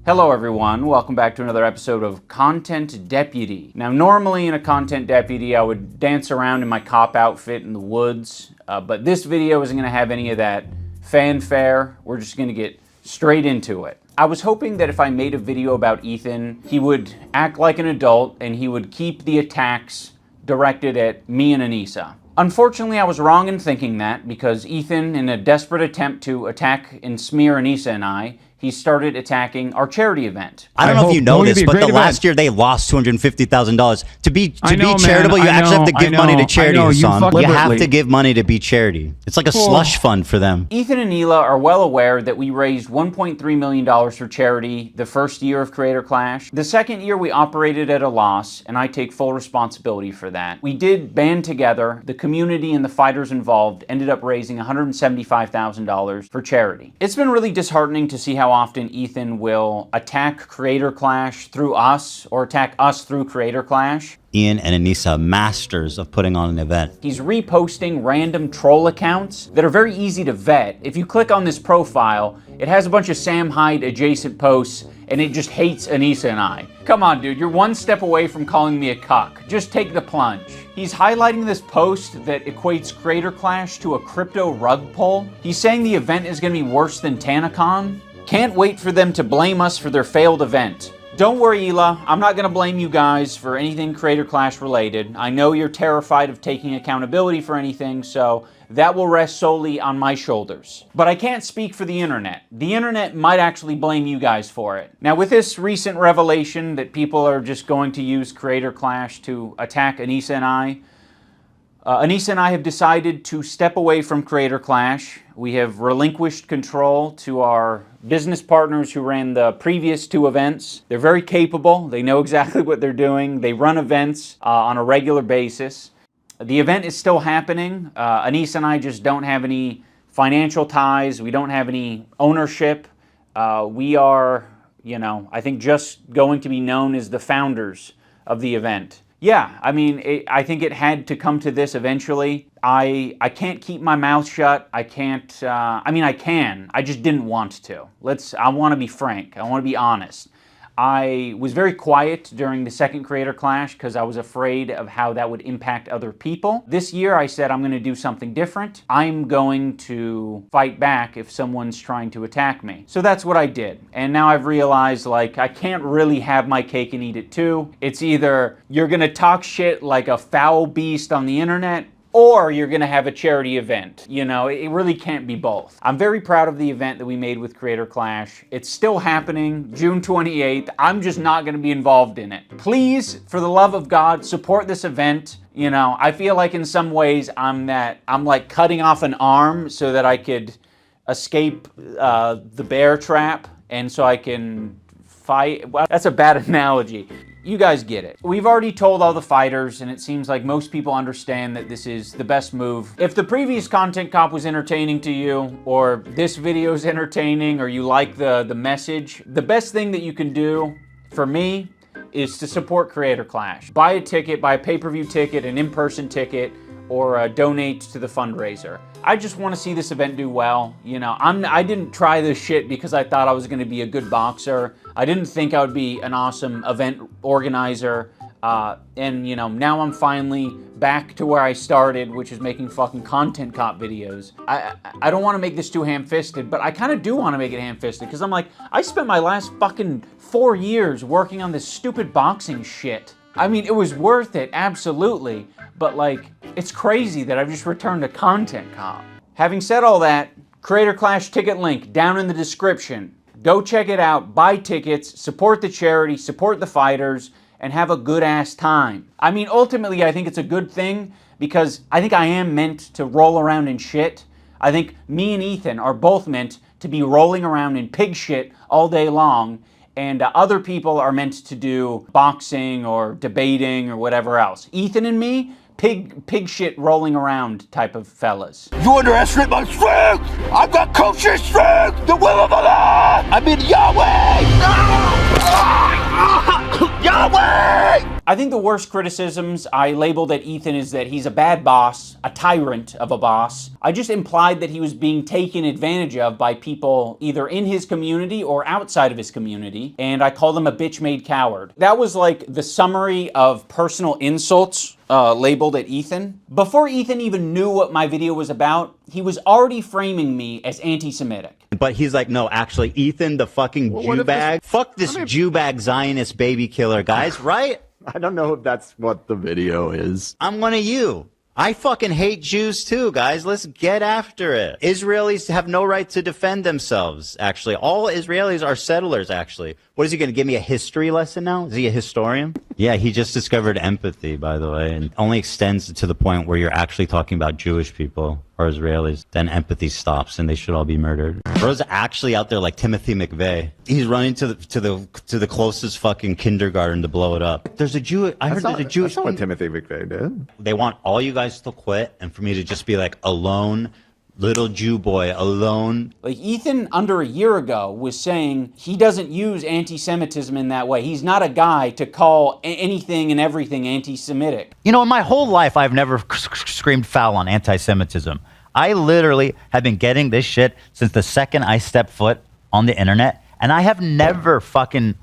Hello everyone, welcome back to another episode of Content Deputy. Now normally in a Content Deputy I would dance around in my cop outfit in the woods, but this video isn't going to have any of that fanfare. We're just going to get straight into it. I was hoping that if I made a video about Ethan, he would act like an adult and he would keep the attacks directed at me and Anissa. Unfortunately, I was wrong in thinking that because Ethan, in a desperate attempt to attack and smear Anissa and I, he started attacking our charity event. I don't know if you know this, but last year they lost $250,000. To be charitable, you actually have to give money to charity, Hassan. You have to give money to be charity. It's like a slush fund for them. Ethan and Hila are well aware that we raised $1.3 million for charity the first year of Creator Clash. The second year we operated at a loss, and I take full responsibility for that. We did band together. The community and the fighters involved ended up raising $175,000 for charity. It's been really disheartening to see how often Ethan will attack Creator Clash through us or attack us through Creator Clash. Ian and Anissa, masters of putting on an event. He's reposting random troll accounts that are very easy to vet. If you click on this profile, it has a bunch of Sam Hyde adjacent posts and it just hates Anissa and I. Come on, dude, you're one step away from calling me a cuck. Just take the plunge. He's highlighting this post that equates Creator Clash to a crypto rug pull. He's saying the event is going to be worse than TanaCon. Can't wait for them to blame us for their failed event. Don't worry, Hila. I'm not going to blame you guys for anything Creator Clash related. I know you're terrified of taking accountability for anything, so that will rest solely on my shoulders. But I can't speak for the internet. The internet might actually blame you guys for it. Now, with this recent revelation that people are just going to use Creator Clash to attack Anissa and I have decided to step away from Creator Clash. We have relinquished control to our business partners who ran the previous two events. They're very capable. They know exactly what they're doing. They run events on a regular basis. The event is still happening. Anissa and I just don't have any financial ties. We don't have any ownership. We are, I think just going to be known as the founders of the event. Yeah, I mean, I think it had to come to this eventually. I can't keep my mouth shut. I can't, I can. I just didn't want to. I want to be frank. I want to be honest. I was very quiet during the second Creator Clash because I was afraid of how that would impact other people. This year I said I'm going to do something different. I'm going to fight back if someone's trying to attack me. So that's what I did. And now I've realized I can't really have my cake and eat it too. It's either you're going to talk shit like a foul beast on the internet, or you're going to have a charity event. It really can't be both. I'm very proud of the event that we made with Creator Clash. It's still happening, June 28th. I'm just not going to be involved in it. Please, for the love of God, support this event. I feel like in some ways I'm like cutting off an arm so that I could escape the bear trap and so I can fight. Well, that's a bad analogy. You guys get it. We've already told all the fighters, and it seems like most people understand that this is the best move. If the previous Content Cop was entertaining to you, or this video is entertaining, or you like the message, the best thing that you can do, for me, is to support Creator Clash. Buy a ticket, buy a pay-per-view ticket, an in-person ticket, or donate to the fundraiser. I just want to see this event do well. I didn't try this shit because I thought I was going to be a good boxer. I didn't think I would be an awesome event organizer. And now I'm finally back to where I started, which is making fucking Content Cop videos. I don't want to make this too ham-fisted, but I kind of do want to make it ham-fisted because I'm like, I spent my last fucking 4 years working on this stupid boxing shit. I mean, it was worth it, absolutely. But it's crazy that I've just returned to Content Cop. Having said all that, Creator Clash ticket link down in the description. Go check it out, buy tickets, support the charity, support the fighters, and have a good-ass time. I mean, ultimately, I think it's a good thing because I think I am meant to roll around in shit. I think me and Ethan are both meant to be rolling around in pig shit all day long, and other people are meant to do boxing or debating or whatever else. Ethan and me, pig shit rolling around type of fellas. You underestimate my strength! I've got kosher strength! The will of Allah! I'm in Yahweh! Yahweh! I think the worst criticisms I labeled at Ethan is that he's a bad boss, a tyrant of a boss. I just implied that he was being taken advantage of by people either in his community or outside of his community, and I called him a bitch-made coward. That was like the summary of personal insults labeled at Ethan. Before Ethan even knew what my video was about, he was already framing me as anti-Semitic. But he's like, no, actually, Ethan, the fucking Jew bag. Fuck this Jew bag Zionist baby killer, guys, right? I don't know if that's what the video is. I'm one of you. I fucking hate Jews too, guys. Let's get after it. Israelis have no right to defend themselves, actually. All Israelis are settlers, actually. What is he going to give me a history lesson now? Is he a historian? Yeah, he just discovered empathy, by the way, and only extends to the point where you're actually talking about Jewish people or Israelis. Then empathy stops and they should all be murdered. Bro's actually out there like Timothy McVeigh. He's running to the closest fucking kindergarten to blow it up. There's a Jew. I heard there's a Jewish. That's not what Timothy McVeigh did. They want all you guys to quit and for me to just be like alone. Little Jew boy alone. Like Ethan under a year ago was saying he doesn't use anti-Semitism in that way. He's not a guy to call anything and everything anti-Semitic. You know, in my whole life, I've never screamed foul on anti-Semitism. I literally have been getting this shit since the second I stepped foot on the internet, and I have never fucking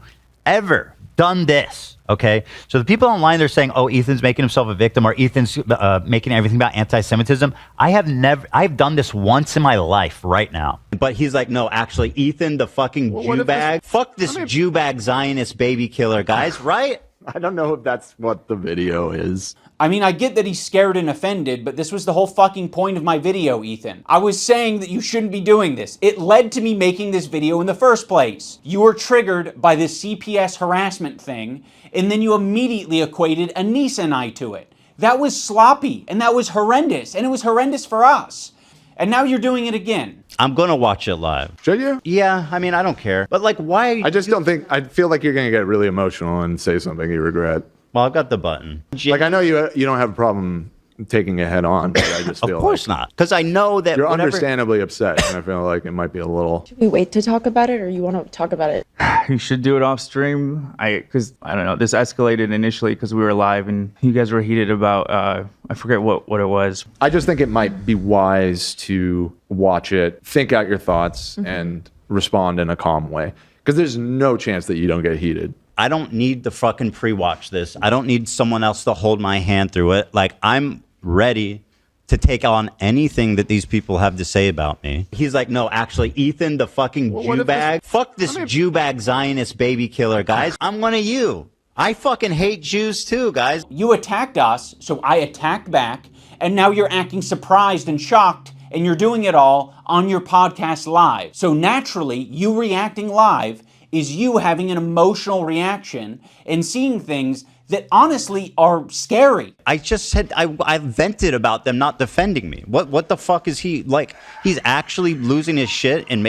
ever done this. Okay, so the people online, they're saying, oh, Ethan's making himself a victim or Ethan's making everything about anti-Semitism. I've done this once in my life right now. But he's like, no, actually, Ethan, the fucking Jew bag. Fuck this Jew bag Zionist baby killer, guys, right? I don't know if that's what the video is. I mean, I get that he's scared and offended, but this was the whole fucking point of my video, Ethan. I was saying that you shouldn't be doing this. It led to me making this video in the first place. You were triggered by this CPS harassment thing, and then you immediately equated Anissa and I to it. That was sloppy, and that was horrendous, and it was horrendous for us. And now you're doing it again. I'm gonna watch it live. Should you? Yeah, I mean, I don't care. But like, why? I just don't think, I feel like you're gonna get really emotional and say something you regret. Well, I've got the button. Like, I know you don't have a problem taking it head on, but I just feel of course like not. Because I know that you're understandably upset, and I feel like it might be a little... Should we wait to talk about it, or you want to talk about it? You should do it off stream. Because I don't know, this escalated initially because we were live and you guys were heated about, I forget what it was. I just think it might be wise to watch it, think out your thoughts, and respond in a calm way. Because there's no chance that you don't get heated. I don't need to fucking pre-watch this. I don't need someone else to hold my hand through it. Like, I'm ready to take on anything that these people have to say about me. He's like, no, actually, Ethan, the fucking Jew bag. Fuck this Jew bag Zionist baby killer, guys. I'm one of you. I fucking hate Jews too, guys. You attacked us, so I attacked back, and now you're acting surprised and shocked, and you're doing it all on your podcast live. So naturally, you reacting live is you having an emotional reaction and seeing things that honestly are scary. I just said I vented about them not defending me. What the fuck is he like? He's actually losing his shit and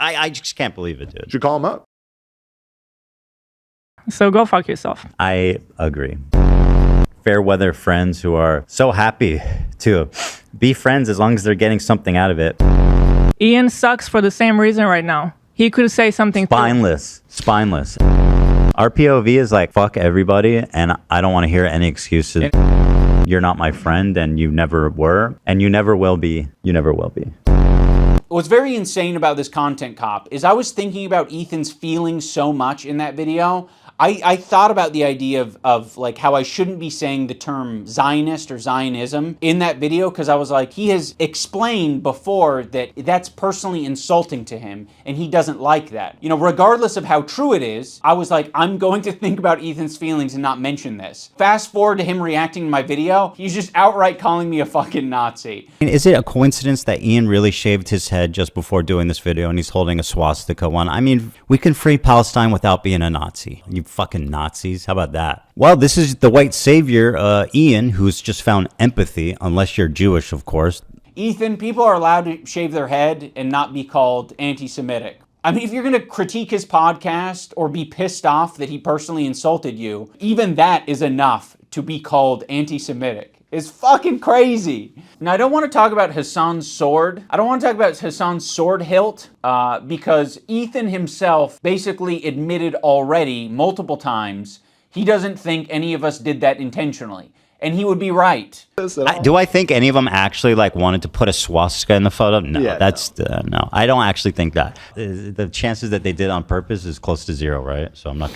I just can't believe it, dude. Should you call him up? So go fuck yourself. I agree. Fair weather friends who are so happy to be friends as long as they're getting something out of it. Ian sucks for the same reason right now. He could say something spineless. Our POV is like, fuck everybody, and I don't want to hear any excuses. You're not my friend, and you never were, and you never will be. You never will be. What's very insane about this content cop is I was thinking about Ethan's feelings so much in that video. I thought about the idea of like how I shouldn't be saying the term Zionist or Zionism in that video, because I was like, he has explained before that that's personally insulting to him and he doesn't like that. You know, regardless of how true it is, I was like, I'm going to think about Ethan's feelings and not mention this. Fast forward to him reacting to my video, he's just outright calling me a fucking Nazi. Is it a coincidence that Ian really shaved his head just before doing this video and he's holding a swastika one? I mean, we can free Palestine without being a Nazi. You fucking Nazis. How about that? Well, this is the white savior, Ian, who's just found empathy, unless you're Jewish, of course. Ethan, people are allowed to shave their head and not be called anti-Semitic. I mean, if you're going to critique his podcast or be pissed off that he personally insulted you, even that is enough to be called anti-Semitic. It's fucking crazy. Now, I don't want to talk about Hassan's sword. I don't want to talk about Hassan's sword hilt because Ethan himself basically admitted already multiple times He doesn't think any of us did that intentionally. And he would be right. Do I think any of them actually like wanted to put a swastika in the photo? No, Yeah, no. I don't actually think that. The chances that they did on purpose is close to zero, right? So I'm not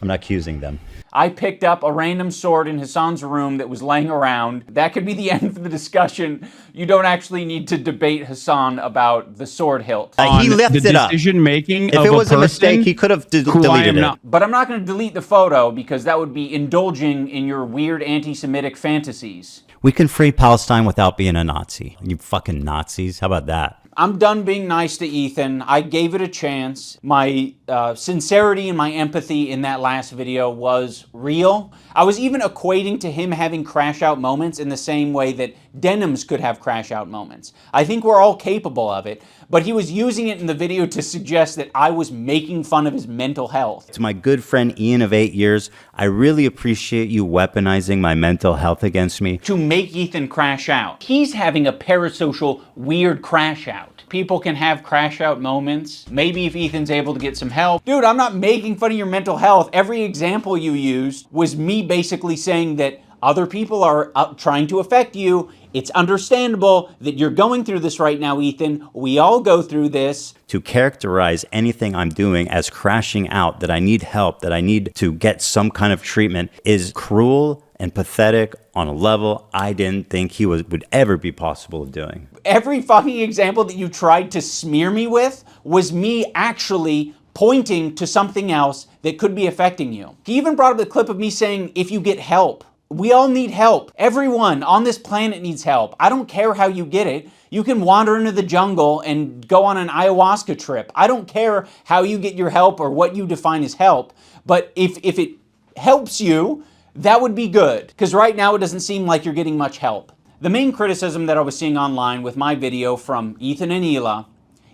accusing them. I picked up a random sword in Hassan's room that was laying around. That could be the end of the discussion. You don't actually need to debate Hassan about the sword hilt. He left the it up. decision making. If it was a mistake, he could have deleted it. But I'm not going to delete the photo because that would be indulging in your weird anti-Semitic fantasies. We can free Palestine without being a Nazi. You fucking Nazis. How about that? I'm done being nice to Ethan. I gave it a chance. My sincerity and my empathy in that last video was real. I was even equating to him having crash out moments in the same way that denims could have crash out moments. I think we're all capable of it, but he was using it in the video to suggest that I was making fun of his mental health. To my good friend Ian of 8 years, I really appreciate you weaponizing my mental health against me. To make Ethan crash out. He's having a parasocial weird crash out. People can have crash out moments. Maybe if Ethan's able to get some help. Dude, I'm not making fun of your mental health. Every example you used was me basically saying that other people are trying to affect you. It's understandable that you're going through this right now, Ethan. We all go through this. To characterize anything I'm doing as crashing out, that I need help, that I need to get some kind of treatment, is cruel and pathetic on a level I didn't think he would ever be possible of doing. Every fucking example that you tried to smear me with was me actually pointing to something else that could be affecting you. He even brought up the clip of me saying, if you get help. We all need help. Everyone on this planet needs help. I don't care how you get it. You can wander into the jungle and go on an ayahuasca trip. I don't care how you get your help or what you define as help. But if it helps you, that would be good. Because right now it doesn't seem like you're getting much help. The main criticism that I was seeing online with my video from Ethan and Hila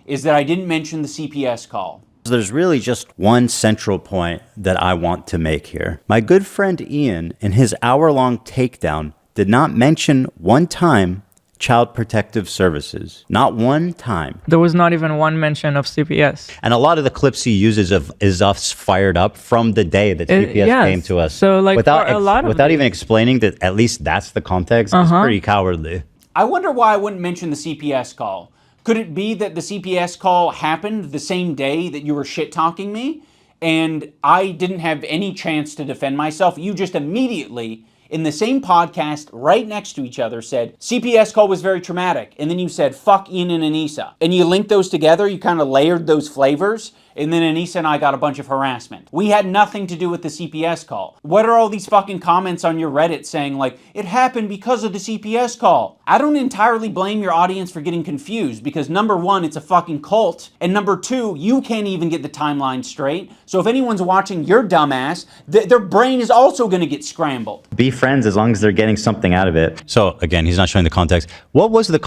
is that I didn't mention the CPS call. There's really just one central point that I want to make here. My good friend Ian, in his hour-long takedown, did not mention one time Child Protective Services. Not one time. There was not even one mention of CPS. And a lot of the clips he uses is us fired up from the day that CPS yes. came to us. So like without even explaining that at least that's the context, it's pretty cowardly. I wonder why I wouldn't mention the CPS call. Could it be that the CPS call happened the same day that you were shit-talking me and I didn't have any chance to defend myself? You just immediately, in the same podcast right next to each other, said, CPS call was very traumatic. And then you said, fuck Ian and Anissa. And you linked those together, you kind of layered those flavors, and then Anissa and I got a bunch of harassment. We had nothing to do with the CPS call. What are all these fucking comments on your Reddit saying like, it happened because of the CPS call? I don't entirely blame your audience for getting confused because number one, it's a fucking cult. And number two, you can't even get the timeline straight. So if anyone's watching your dumbass, their brain is also gonna get scrambled. Be friends as long as they're getting something out of it. So again, he's not showing the context. What was the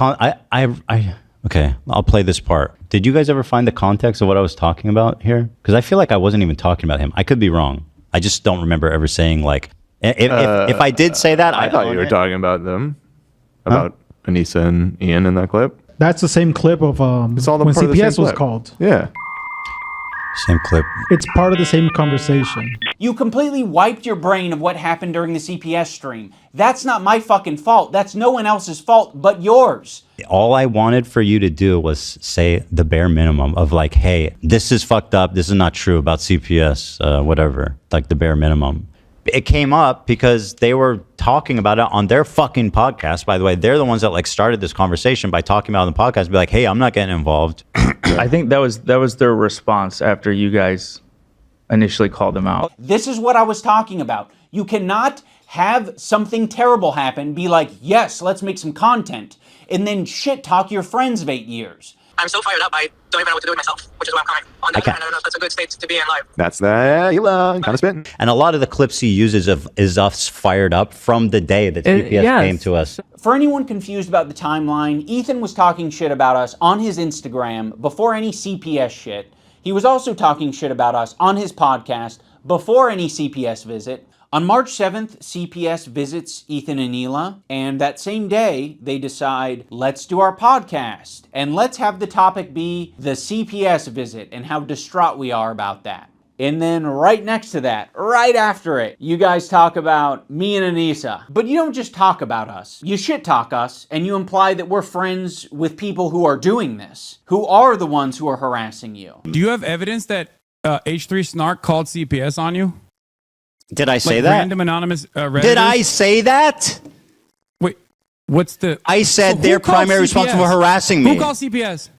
okay, I'll play this part. Did you guys ever find the context of what I was talking about here? Because I feel like I wasn't even talking about him. I could be wrong. I just don't remember ever saying like, if I did say that, I thought you were talking about them, about Anissa and Ian in that clip. That's the same clip of It's all the when part of the CPS same was clip. called. Yeah. Same clip. It's part of the same conversation. You completely wiped your brain of what happened during the CPS stream. That's not my fucking fault. That's no one else's fault but yours. All I wanted for you to do was say the bare minimum of like, hey, this is fucked up. This is not true about CPS, whatever, like the bare minimum. It came up because they were talking about it on their fucking podcast. By the way, they're the ones that like started this conversation by talking about it on the podcast. Be like, hey, I'm not getting involved. I think that was their response after you guys initially called them out. This is what I was talking about. You cannot have something terrible happen, be like, yes, let's make some content, and then shit talk your friends of 8 years. I'm so fired up, I don't even know what to do with myself, which is why I'm coming on the other hand, I don't know if that's a good state to be in live. That's that. Kind of spitting. And a lot of the clips he uses is us fired up from the day that CPS came to us. For anyone confused about the timeline, Ethan was talking shit about us on his Instagram before any CPS shit. He was also talking shit about us on his podcast before any CPS visit. On March 7th, CPS visits Ethan and Hila, and that same day, they decide, let's do our podcast, and let's have the topic be the CPS visit and how distraught we are about that. And then right next to that, right after it, you guys talk about me and Anissa. But you don't just talk about us. You shit talk us, and you imply that we're friends with people who are doing this, who are the ones who are harassing you. Do you have evidence that H3 Snark called CPS on you? Did I say like that? Random anonymous Redditors? Did I say that? Wait, what's the... I said So they're who called primary CPS? responsible for harassing me. Who called CPS?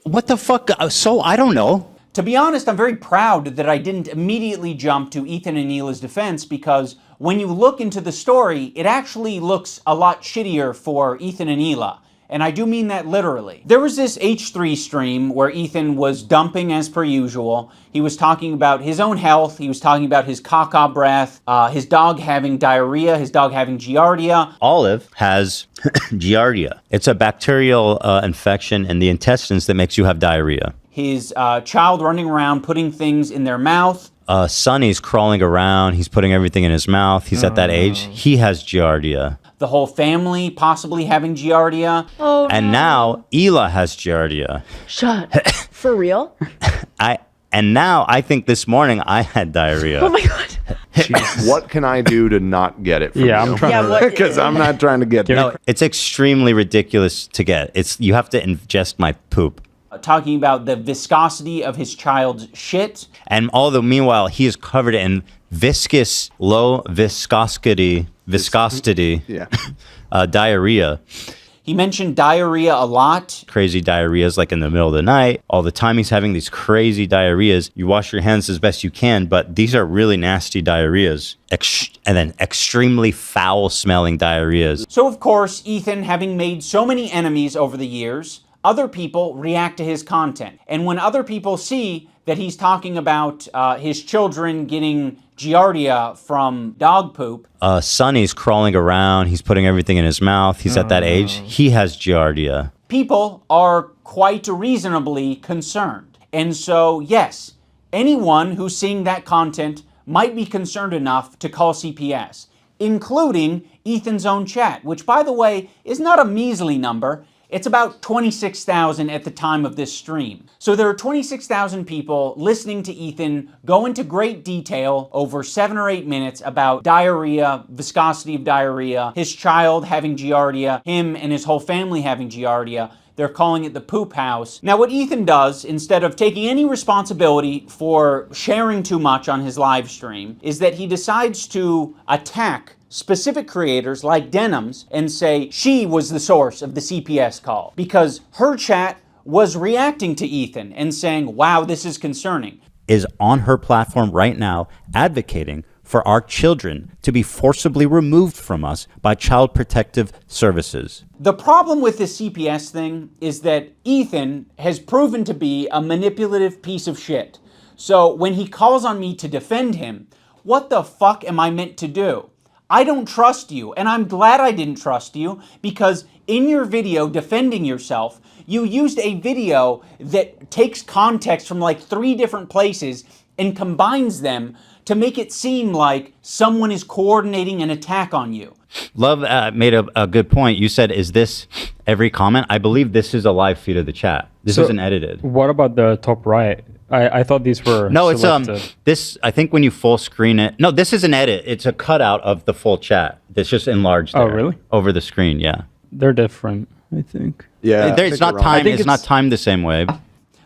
What the fuck? So I don't know. To be honest, I'm very proud that I didn't immediately jump to Ethan and Neela's defense, because when you look into the story, it actually looks a lot shittier for Ethan and Neela. And I do mean that literally. There was this H3 stream where Ethan was dumping as per usual. He was talking about his own health. He was talking about his caca breath, his dog having diarrhea, his dog having giardia. Olive has giardia. It's a bacterial infection in the intestines that makes you have diarrhea. His child running around putting things in their mouth. Sonny's crawling around. He's putting everything in his mouth. He's at that age. He has giardia. The whole family possibly having giardia. Oh, And now Ela has giardia. shut. For real? And now I think this morning I had diarrhea. Oh my god. What can I do to not get it from Yeah, you? I'm trying Yeah, to. what- Because I'm not trying to get No, it's extremely ridiculous to get. You have to ingest my poop. Talking about the viscosity of his child's shit. And although meanwhile he is covered in viscous, low viscosity Yeah. diarrhea. He mentioned diarrhea a lot. Crazy diarrheas like in the middle of the night. All the time he's having these crazy diarrheas. You wash your hands as best you can, but these are really nasty diarrheas. And then extremely foul smelling diarrheas. So of course, Ethan, having made so many enemies over the years, other people react to his content. And when other people see that he's talking about his children getting giardia from dog poop. Sonny's crawling around. He's putting everything in his mouth. He's at that age. He has giardia. People are quite reasonably concerned. And so, yes, anyone who's seeing that content might be concerned enough to call CPS, including Ethan's own chat, which, by the way, is not a measly number. It's about 26,000 at the time of this stream. So there are 26,000 people listening to Ethan go into great detail over 7 or 8 minutes about diarrhea, viscosity of diarrhea, his child having giardia, him and his whole family having giardia. They're calling it the poop house. Now what Ethan does, instead of taking any responsibility for sharing too much on his live stream, is that he decides to attack specific creators like Denims and say she was the source of the CPS call because her chat was reacting to Ethan and saying, wow, this is concerning. Is on her platform right now advocating for our children to be forcibly removed from us by Child Protective Services. The problem with this CPS thing is that Ethan has proven to be a manipulative piece of shit. So when he calls on me to defend him, what the fuck am I meant to do? I don't trust you, and I'm glad I didn't trust you, because in your video defending yourself, you used a video that takes context from like 3 different places and combines them to make it seem like someone is coordinating an attack on you. Love made a good point. You said, is this every comment? I believe this is a live feed of the chat. This isn't edited. What about the top right? I thought these were No, selected. it's this. I think when you full screen it. No, this is an edit. It's a cutout of the full chat. It's just enlarged. Oh, there, really? Over the screen, yeah. They're different, I think. Yeah, It's not timed. It's not timed the same way.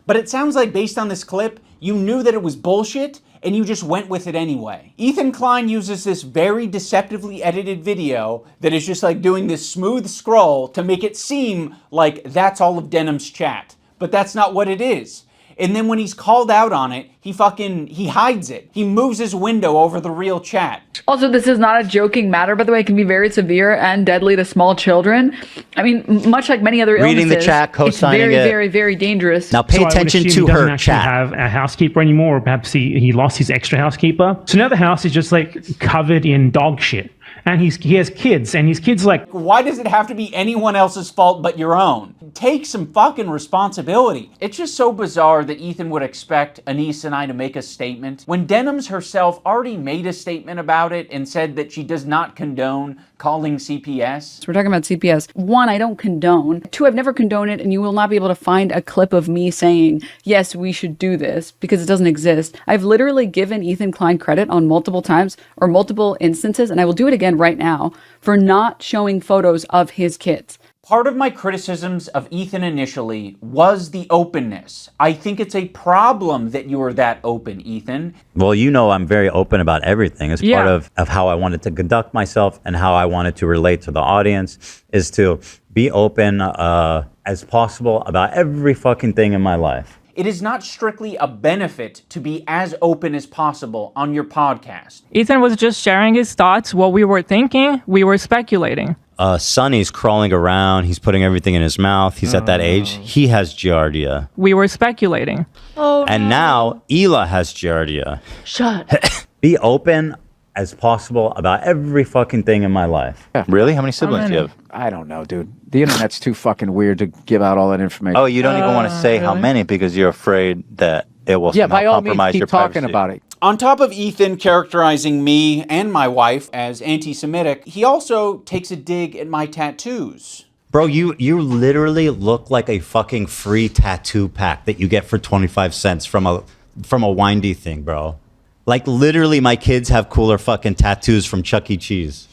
But it sounds like based on this clip, you knew that it was bullshit and you just went with it anyway. Ethan Klein uses this very deceptively edited video that is just like doing this smooth scroll to make it seem like that's all of Denim's chat. But that's not what it is. And then when he's called out on it, he hides it. He moves his window over the real chat. Also, this is not a joking matter, by the way. It can be very severe and deadly to small children. I mean, much like many other illnesses. Reading the chat, co-signing it's very, it. very, very dangerous. Now pay attention to he doesn't her actually chat. have a housekeeper anymore, or perhaps he lost his extra housekeeper. So now the house is just like covered in dog shit. And he has kids, and his kids like... Why does it have to be anyone else's fault but your own? Take some fucking responsibility. It's just so bizarre that Ethan would expect Anissa and I to make a statement when Denims herself already made a statement about it and said that she does not condone calling CPS. So we're talking about CPS. 1, I don't condone. 2, I've never condoned it, and you will not be able to find a clip of me saying, yes, we should do this, because it doesn't exist. I've literally given Ethan Klein credit on multiple times or multiple instances, and I will do it again right now, for not showing photos of his kids. Part of my criticisms of Ethan initially was the openness. I think it's a problem that you were that open, Ethan. Well, you know I'm very open about everything. It's part of how I wanted to conduct myself and how I wanted to relate to the audience, is to be open as possible about every fucking thing in my life. It is not strictly a benefit to be as open as possible on your podcast. Ethan was just sharing his thoughts, what we were thinking, we were speculating. Sonny's crawling around. He's putting everything in his mouth. He's at that age. He has Giardia. We were speculating. Oh, And now Hila has Giardia. Shut. Be open as possible about every fucking thing in my life. Yeah, really? How many siblings do you have? I don't know, dude. The internet's too fucking weird to give out all that information. Oh, you don't even want to say how many because you're afraid that it will by all means, compromise keep your talking privacy. about it. On top of Ethan characterizing me and my wife as anti-Semitic, he also takes a dig at my tattoos. Bro, you literally look like a fucking free tattoo pack that you get for 25 cents from a windy thing, bro. Like, literally, my kids have cooler fucking tattoos from Chuck E. Cheese.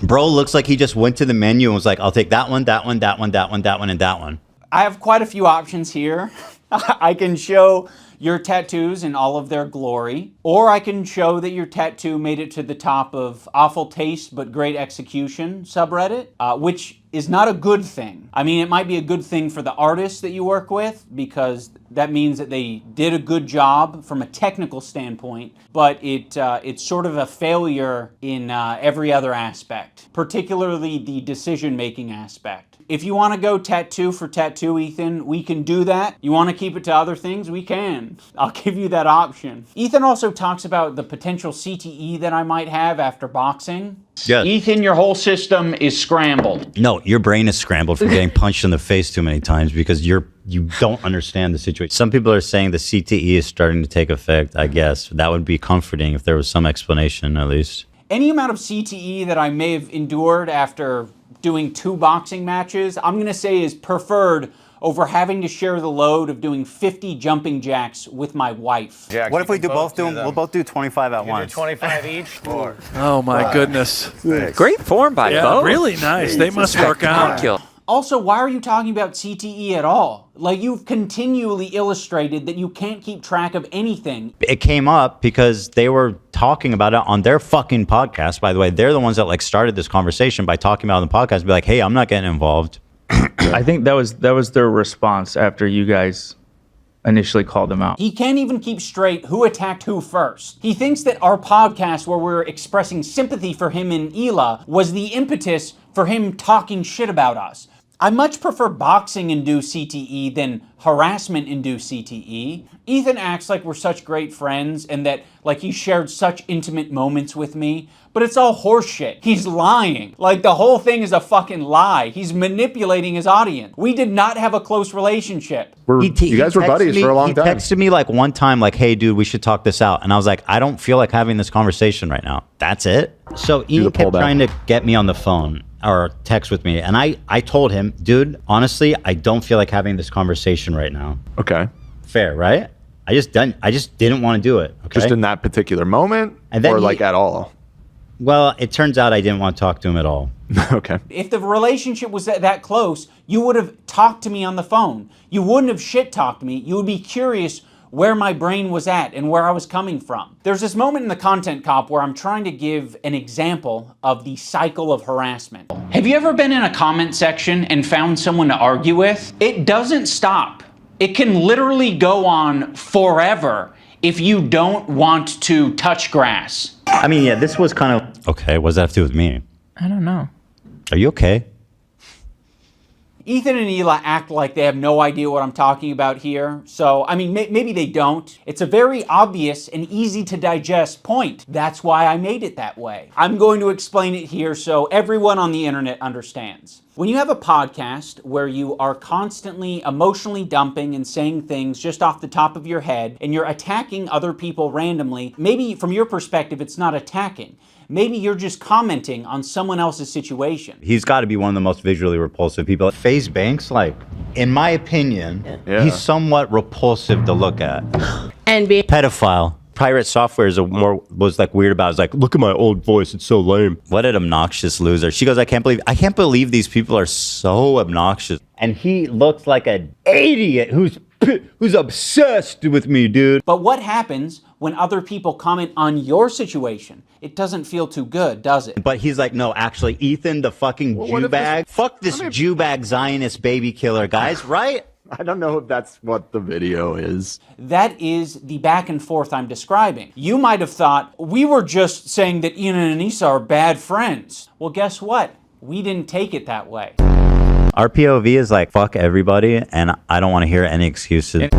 Bro looks like he just went to the menu and was like, I'll take that one, that one, that one, that one, that one, and that one. I have quite a few options here. I can show your tattoos in all of their glory, or I can show that your tattoo made it to the top of Awful Taste But Great Execution subreddit, which is not a good thing. I mean, it might be a good thing for the artists that you work with, because that means that they did a good job from a technical standpoint, but it's sort of a failure in every other aspect, particularly the decision-making aspect. If you want to go tattoo for tattoo, Ethan, we can do that. You want to keep it to other things? We can. I'll give you that option. Ethan also talks about the potential CTE that I might have after boxing. Yeah. Ethan, your whole system is scrambled. No, your brain is scrambled from getting punched in the face too many times because you don't understand the situation. Some people are saying the CTE is starting to take effect, I guess. That would be comforting if there was some explanation, at least. Any amount of CTE that I may have endured after doing 2 boxing matches, I'm going to say is preferred over having to share the load of doing 50 jumping jacks with my wife. Yeah, what if we do both do them? We'll both do 25 at once. 25 each? Oh my goodness. Great form by both. Really nice. They must work out. Also, why are you talking about CTE at all? Like, you've continually illustrated that you can't keep track of anything. It came up because they were talking about it on their fucking podcast. By the way, they're the ones that like started this conversation by talking about it on the podcast. Be like, hey, I'm not getting involved. I think that was their response after you guys initially called them out. He can't even keep straight who attacked who first. He thinks that our podcast where we're expressing sympathy for him and Hila was the impetus for him talking shit about us. I much prefer boxing-induced CTE than harassment-induced CTE. Ethan acts like we're such great friends and that like he shared such intimate moments with me, but it's all horseshit. He's lying. Like the whole thing is a fucking lie. He's manipulating his audience. We did not have a close relationship. You guys were buddies for a long time. He texted me like one time like, hey dude, we should talk this out. And I was like, I don't feel like having this conversation right now. That's it. So Ian kept trying to get me on the phone or text with me. And I told him, dude, honestly, I don't feel like having this conversation right now. Okay. Fair, right? I just didn't want to do it. Okay? Just in that particular moment, and then or like at all? Well, it turns out I didn't want to talk to him at all. Okay. If the relationship was that close, you would have talked to me on the phone. You wouldn't have shit-talked me. You would be curious where my brain was at and where I was coming from. There's this moment in the Content Cop where I'm trying to give an example of the cycle of harassment. Have you ever been in a comment section and found someone to argue with? It doesn't stop. It can literally go on forever if you don't want to touch grass. I mean, yeah, this was kind of... Okay, what does that have to do with me? I don't know. Are you okay? Ethan and Hila act like they have no idea what I'm talking about here. So, I mean, maybe they don't. It's a very obvious and easy to digest point. That's why I made it that way. I'm going to explain it here so everyone on the internet understands. When you have a podcast where you are constantly emotionally dumping and saying things just off the top of your head, and you're attacking other people randomly, maybe from your perspective it's not attacking. Maybe you're just commenting on someone else's situation. He's got to be one of the most visually repulsive people. FaZe Banks, like, in my opinion, he's somewhat repulsive to look at. And be Pedophile. Pirate Software was like weird about it. It's like, look at my old voice, it's so lame. What an obnoxious loser. She goes, I can't believe these people are so obnoxious. And he looks like an idiot who's obsessed with me, dude. But what happens when other people comment on your situation? It doesn't feel too good, does it? But he's like, no, actually, Ethan, the fucking Jew bag. Fuck this Jew bag Zionist baby killer, guys, right? I don't know if that's what the video is. That is the back and forth I'm describing. You might have thought, we were just saying that Ian and Anissa are bad friends. Well, guess what? We didn't take it that way. Our POV is like, fuck everybody, and I don't want to hear any excuses.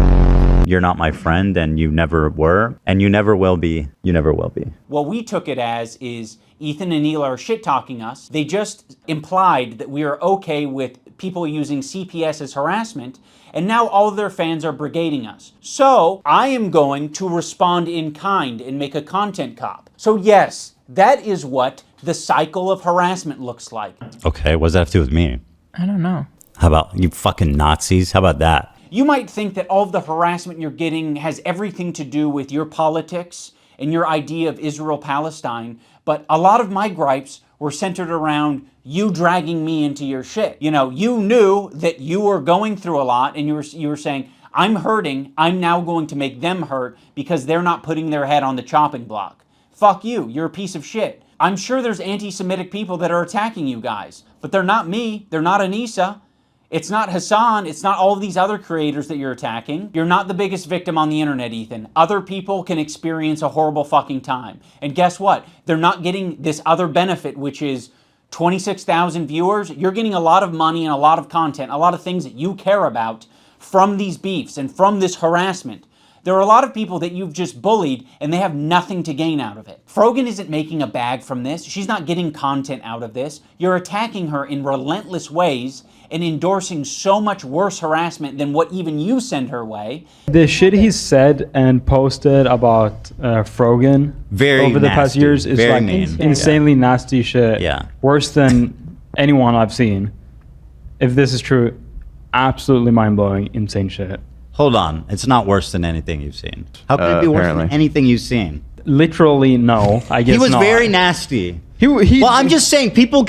You're not my friend, and you never were, and you never will be. You never will be. What we took it as is Ethan and Neil are shit-talking us. They just implied that we are okay with people using CPS as harassment, and now all of their fans are brigading us. So I am going to respond in kind and make a content cop. So yes, that is what the cycle of harassment looks like. Okay, what does that have to do with me? I don't know. How about you fucking Nazis? How about that? You might think that all of the harassment you're getting has everything to do with your politics and your idea of Israel-Palestine, but a lot of my gripes were centered around you dragging me into your shit. You know, you knew that you were going through a lot, and you were saying, I'm hurting, I'm now going to make them hurt because they're not putting their head on the chopping block. Fuck you, you're a piece of shit. I'm sure there's anti-Semitic people that are attacking you guys, but they're not me, they're not Anissa. It's not Hassan, it's not all of these other creators that you're attacking. You're not the biggest victim on the internet, Ethan. Other people can experience a horrible fucking time. And guess what? They're not getting this other benefit, which is 26,000 viewers. You're getting a lot of money and a lot of content, a lot of things that you care about from these beefs and from this harassment. There are a lot of people that you've just bullied and they have nothing to gain out of it. Frogan isn't making a bag from this. She's not getting content out of this. You're attacking her in relentless ways and endorsing so much worse harassment than what even you send her way. The shit he said and posted about Frogan over the past years is very like mean. insanely nasty shit. Yeah. Worse than anyone I've seen. If this is true, absolutely mind-blowing, insane shit. Hold on, it's not worse than anything you've seen. How could it be worse than anything you've seen? Literally, no. I guess he was not. very nasty. Well, I'm just saying, people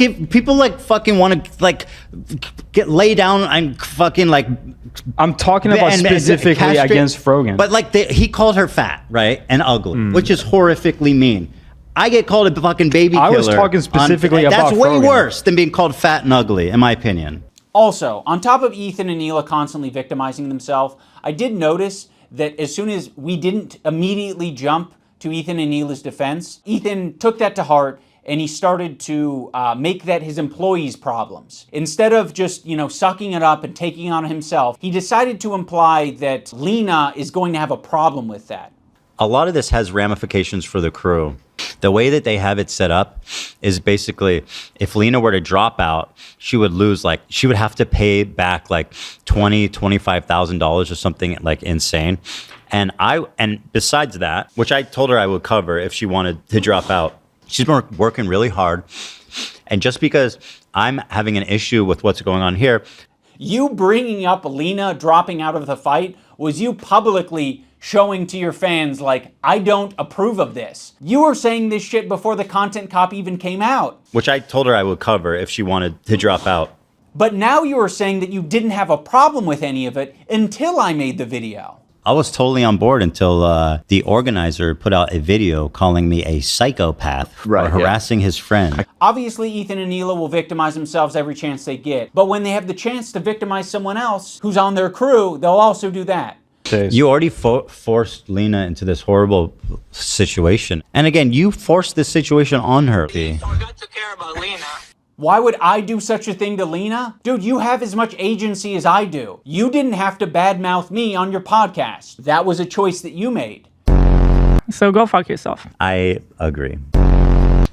like fucking want to like get lay down and fucking like. I'm talking about specifically against Frogan. But like he called her fat, right, and ugly, which is horrifically mean. I get called a fucking baby killer. I was talking specifically about That's way Frogan. worse than being called fat and ugly, in my opinion. Also, on top of Ethan and Neela constantly victimizing themselves, I did notice that as soon as we didn't immediately jump to Ethan and Neela's defense, Ethan took that to heart and he started to make that his employees' problems. Instead of just, sucking it up and taking it on himself, he decided to imply that Lena is going to have a problem with that. A lot of this has ramifications for the crew. The way that they have it set up is basically, if Lena were to drop out, she would lose, she would have to pay back $25,000 or something like insane. And besides that, which I told her I would cover if she wanted to drop out, she's been working really hard. And just because I'm having an issue with what's going on here. You bringing up Lena dropping out of the fight was you publicly showing to your fans, I don't approve of this. You were saying this shit before the content cop even came out. Which I told her I would cover if she wanted to drop out. But now you are saying that you didn't have a problem with any of it until I made the video. I was totally on board until the organizer put out a video calling me a psychopath for harassing his friend. Obviously, Ethan and Neela will victimize themselves every chance they get. But when they have the chance to victimize someone else who's on their crew, they'll also do that. You already forced Lena into this horrible situation. And again, you forced this situation on her. Why would I do such a thing to Lena? Dude, you have as much agency as I do. You didn't have to badmouth me on your podcast. That was a choice that you made. So go fuck yourself. I agree.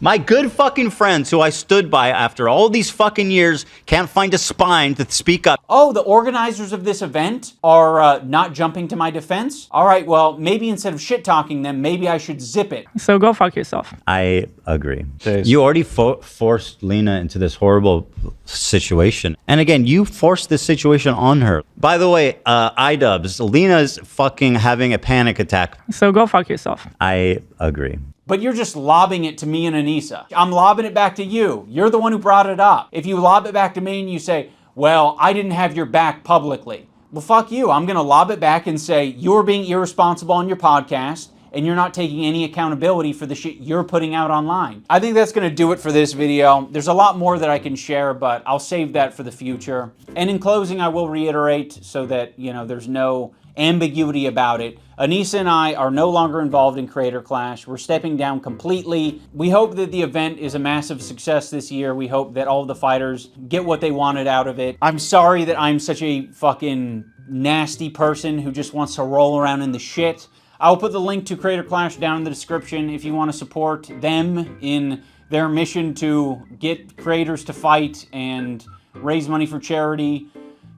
My good fucking friends who I stood by after all these fucking years can't find a spine to speak up. Oh, the organizers of this event are not jumping to my defense? All right, well, maybe instead of shit-talking them, maybe I should zip it. So go fuck yourself. I agree. You already forced Lena into this horrible situation. And again, you forced this situation on her. By the way, iDubbbz, Lena's fucking having a panic attack. So go fuck yourself. I agree. But you're just lobbing it to me and Anissa. I'm lobbing it back to you. You're the one who brought it up. If you lob it back to me and you say, well, I didn't have your back publicly. Well, fuck you. I'm going to lob it back and say, you're being irresponsible on your podcast and you're not taking any accountability for the shit you're putting out online. I think that's going to do it for this video. There's a lot more that I can share, but I'll save that for the future. And in closing, I will reiterate so that, you know, there's no ambiguity about it. Anissa and I are no longer involved in Creator Clash. We're stepping down completely. We hope that the event is a massive success this year. We hope that all of the fighters get what they wanted out of it. I'm sorry that I'm such a fucking nasty person who just wants to roll around in the shit. I'll put the link to Creator Clash down in the description if you want to support them in their mission to get creators to fight and raise money for charity.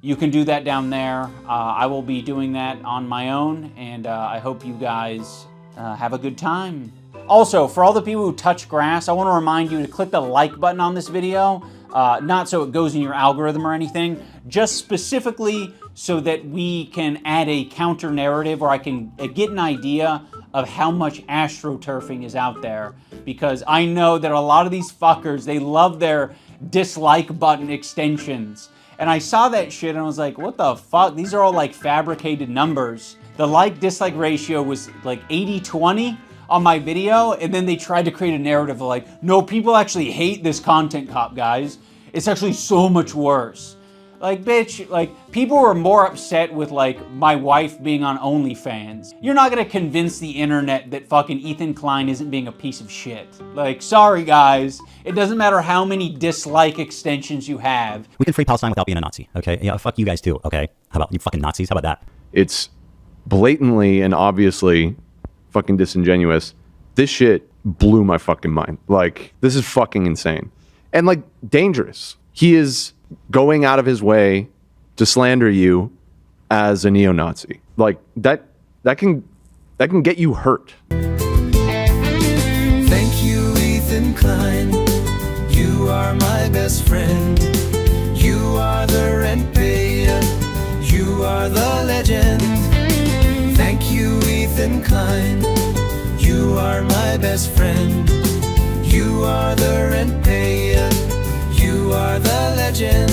You can do that down there. I will be doing that on my own, and I hope you guys have a good time. Also, for all the people who touch grass, I want to remind you to click the like button on this video, not so it goes in your algorithm or anything, just specifically so that we can add a counter narrative, or I can get an idea of how much astroturfing is out there, because I know that a lot of these fuckers, they love their dislike button extensions. And I saw that shit and I was like, what the fuck? These are all like fabricated numbers. The like-dislike ratio was like 80-20 on my video, and then they tried to create a narrative of like, no, people actually hate this content cop, guys. It's actually so much worse. Like, bitch, like, people were more upset with, like, my wife being on OnlyFans. You're not gonna convince the internet that fucking Ethan Klein isn't being a piece of shit. Like, sorry, guys. It doesn't matter how many dislike extensions you have. We can free Palestine without being a Nazi, okay? Yeah, fuck you guys too, okay? How about you fucking Nazis? How about that? It's blatantly and obviously fucking disingenuous. This shit blew my fucking mind. Like, this is fucking insane. And, like, dangerous. He is going out of his way to slander you as a neo-Nazi. Like, that can get you hurt. Thank you, Ethan Klein. You are my best friend. You are the rent payer. You are the legend. Thank you, Ethan Klein. You are my best friend. You are the rent payer. You are the legend.